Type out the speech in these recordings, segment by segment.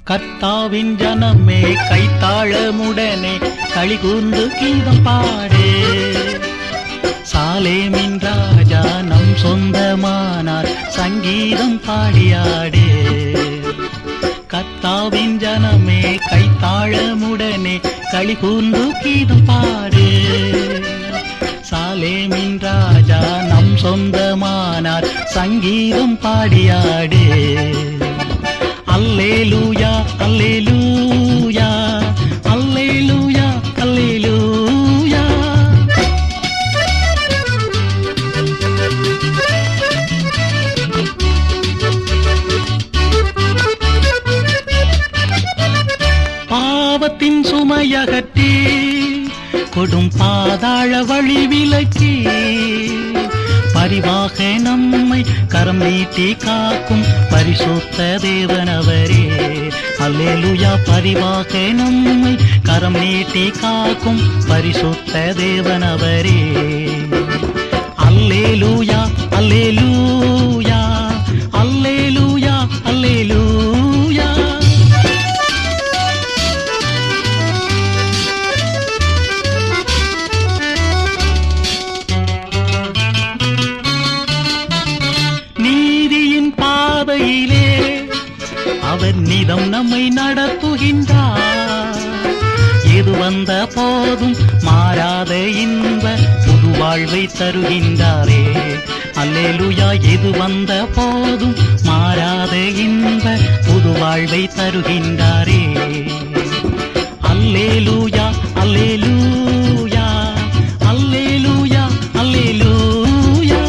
கர்த்தாவின் ஜனமே கைத்தாளமுடனே களிகூர்ந்து கீதம் பாடு. சாலேமின் ராஜா நம் சொந்தமானார் சங்கீதம் பாடியாடு. கர்த்தாவின் ஜனமே கைத்தாளமுடனே களிகூர்ந்து கீதம் பாடு. சாலேமின் ராஜா நம் சொந்தமானார் சங்கீதம் பாடியாடு. அல்லேலூயா அல்லேலூயா அல்லேலூயா அல்லேலூயா. பாவத்தின் சுமையகற்றி கொடும் பாதாள வழி விலக்கி பரிவாக நம்மை கரம் நீட்டி காக்கும் பரிசுத்த தேவனவரே. அல்லேலூயா. பரிவாக நம்மை கரம் நீட்டி காக்கும் பரிசுத்த தேவனவரே. அல்லேலூயா அல்லேலூயா அல்லேலூயா அல்லேலூயா. பாதையிலே அவர் நிதம் நம்மை நடத்துகின்றார். எது வந்த போதும் மாறாத இன்ப புது வாழ்வை தருகின்றாரே. அல்லேலூயா. எது வந்த போதும் மாறாத இன்ப புது வாழ்வை தருகின்றாரே. அல்லேலூயா அல்லேலூயா அல்லேலூயா அல்லேலூயா.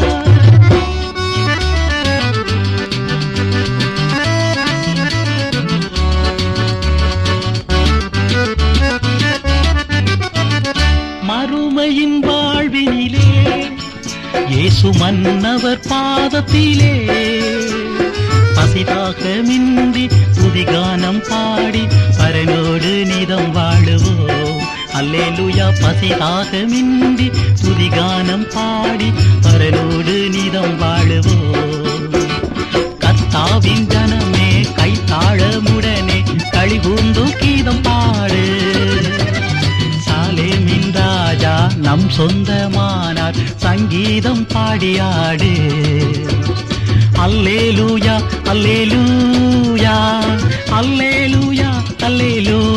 மறுமையின் வாழ்வினிலே இயேசு மன்னவர் பாதத்திலே பசிதாக மின்றி துதிகானம் பாடி பரனோடு நிதம் வாழுவோம். அல்லேலூயா. பசிதாக மின்றி துதிகானம் பாடி பரனோடு நிதம் வாழுவோம். கர்த்தாவின் ஜனமே கைத்தாளமுடனே களிகூர்ந்து கீதம் பாடு. சாலேமின் ராஜா நம் சொந்தமானார் சங்கீதம் பாடியாடு. அல்லேலூயா அல்லேலூயா அல்லேலூயா அல்லேலூயா.